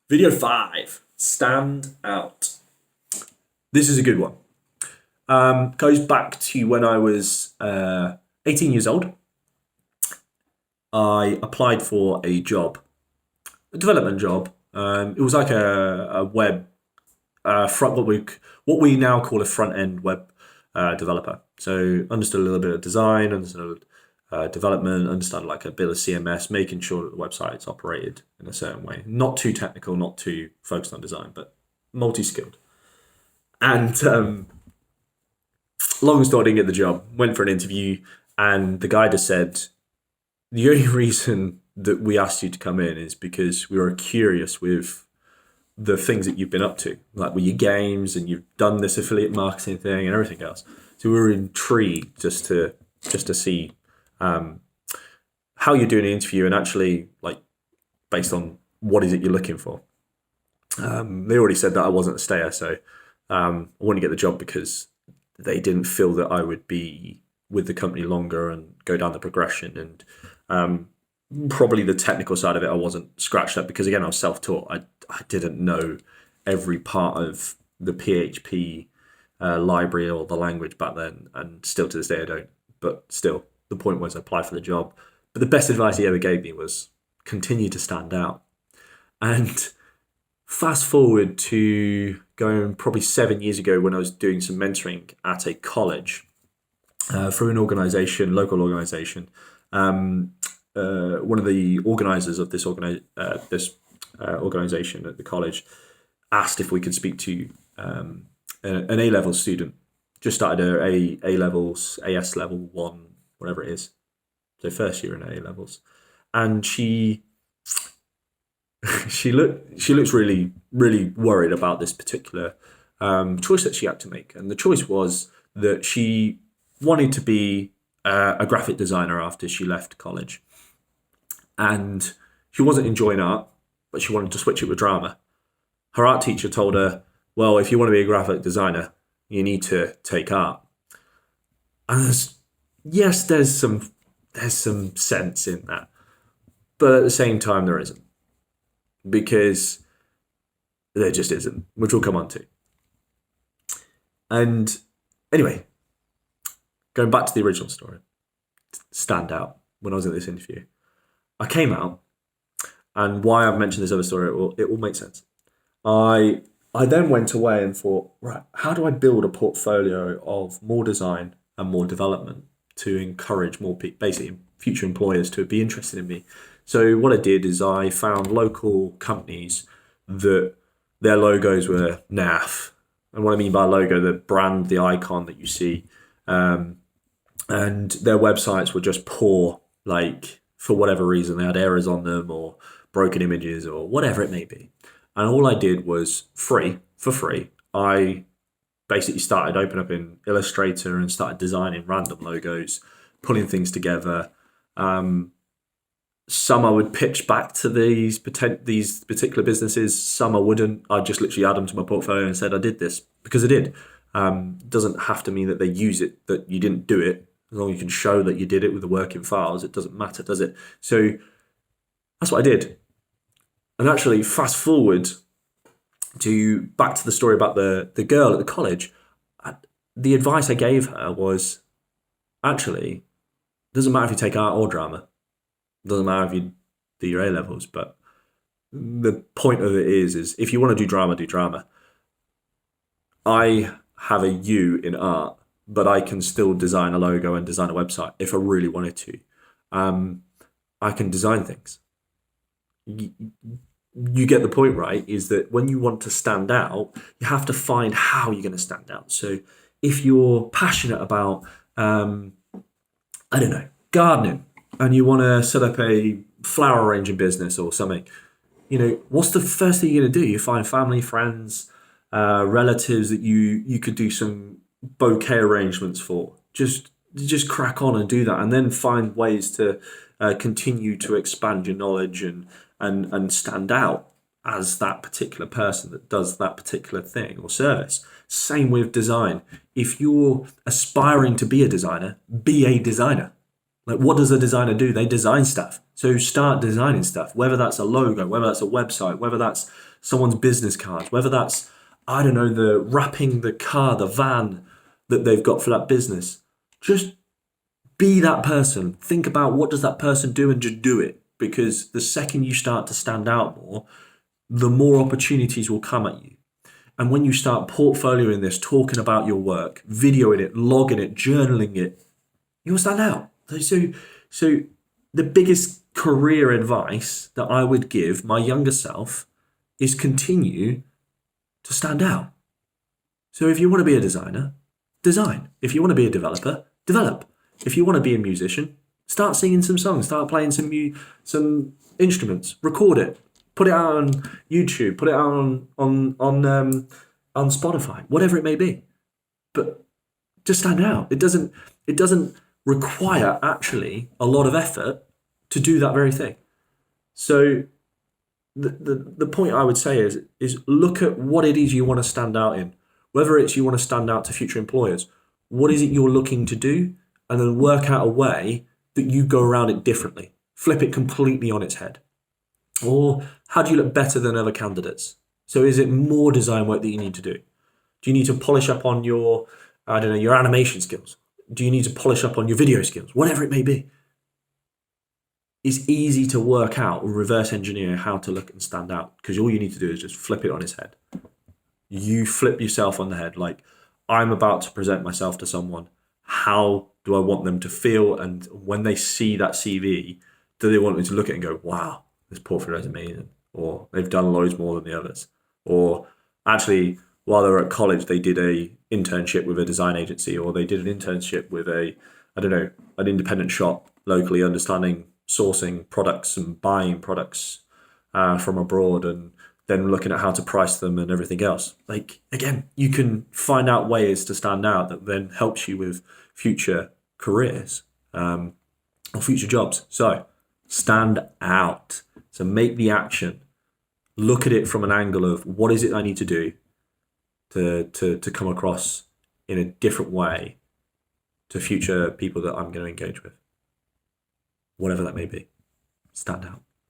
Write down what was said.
Video 5, stand out. This is a good one. Goes back to when I was 18 years old. I applied for a job, a development job. It was like a web front, what we now call a front end web developer. So understood a little bit of design, understood development, understand like a bit of CMS, making sure that the website's operated in a certain way. Not too technical, not too focused on design, but multi-skilled. And long story, I didn't get the job. Went for an interview, and the guy just said, the only reason that we asked you to come in is because we were curious with the things that you've been up to, like with your games, and you've done this affiliate marketing thing and everything else. So we were intrigued just to see how you're doing the interview, and actually like based on what is it you're looking for. They already said that I wasn't a stayer, so I wouldn't get the job because they didn't feel that I would be with the company longer and go down the progression. And probably the technical side of it I wasn't scratched at, because again, I was self-taught. I didn't know every part of the PHP library or the language back then, and still to this day I don't. But still, the point was I applied for the job. But the best advice he ever gave me was continue to stand out. And fast forward to going probably 7 years ago when I was doing some mentoring at a college through an organization, local organization. One of the organizers of this organization at the college asked if we could speak to an A-level student. Just started her A-levels, AS level 1, whatever it is. So first year in A-levels. And she looks really, really worried about this particular choice that she had to make. And the choice was that she wanted to be a graphic designer after she left college. And she wasn't enjoying art, but she wanted to switch it with drama. Her art teacher told her, well, if you want to be a graphic designer, you need to take art. And there's some sense in that. But at the same time, there isn't. Because there just isn't, which we'll come on to. And anyway, going back to the original story, stand out when I was at this interview. I came out, and why I've mentioned this other story, it will make sense. I then went away and thought, right, how do I build a portfolio of more design and more development to encourage more basically future employers to be interested in me? So what I did is I found local companies that their logos were naff. And what I mean by logo, the brand, the icon that you see, and their websites were just poor, like for whatever reason, they had errors on them or broken images or whatever it may be. And all I did was for free, I basically started opening up in Illustrator and started designing random logos, pulling things together. Some I would pitch back to these particular businesses. Some I wouldn't. I just literally add them to my portfolio and said I did this because I did. Doesn't have to mean that they use it, that you didn't do it. As long as you can show that you did it with the working files, it doesn't matter, does it? So that's what I did. And actually, fast forward back to the story about the girl at the college. The advice I gave her was, actually, it doesn't matter if you take art or drama. It doesn't matter if you do your A-levels, but the point of it is if you want to do drama, do drama. I have a U in art, but I can still design a logo and design a website if I really wanted to. I can design things. You get the point, right? Is that when you want to stand out, you have to find how you're going to stand out. So if you're passionate about, gardening, and you want to set up a flower arranging business or something, what's the first thing you're going to do? You find family, friends, relatives that you could do some bouquet arrangements for. Just crack on and do that, and then find ways to continue to expand your knowledge and stand out as that particular person that does that particular thing or service. Same with design. If you're aspiring to be a designer, be a designer. Like, what does a designer do? They design stuff. So start designing stuff, whether that's a logo, whether that's a website, whether that's someone's business cards, whether that's, I don't know, the wrapping the car, the van that they've got for that business. Just be that person. Think about what does that person do and just do it. Because the second you start to stand out more, the more opportunities will come at you. And when you start portfolioing this, talking about your work, videoing it, logging it, journaling it, you'll stand out. So the biggest career advice that I would give my younger self is continue to stand out. So if you want to be a designer, design. If you want to be a developer, develop. If you want to be a musician, start singing some songs, start playing some instruments, record it, put it out on YouTube, put it out on Spotify, whatever it may be. But just stand out. It doesn't require actually a lot of effort to do that very thing. So the point I would say is look at what it is you want to stand out in. Whether it's you want to stand out to future employers, what is it you're looking to do? And then work out a way that you go around it differently. Flip it completely on its head. Or how do you look better than other candidates? So is it more design work that you need to do? Do you need to polish up on your animation skills? Do you need to polish up on your video skills? Whatever it may be. It's easy to work out or reverse engineer how to look and stand out, because all you need to do is just flip it on its head. You flip yourself on the head. Like, I'm about to present myself to someone. How do I want them to feel? And when they see that CV, do they want me to look at it and go, wow, this portfolio is amazing? Or they've done loads more than the others? Or actually, while they were at college, they did a internship with a design agency, or they did an internship with an independent shop locally, understanding sourcing products and buying products from abroad, and then looking at how to price them and everything else. Like, again, you can find out ways to stand out that then helps you with future careers or future jobs. So stand out. So make the action. Look at it from an angle of what is it I need to do to come across in a different way to future people that I'm going to engage with. Whatever that may be. Stand out.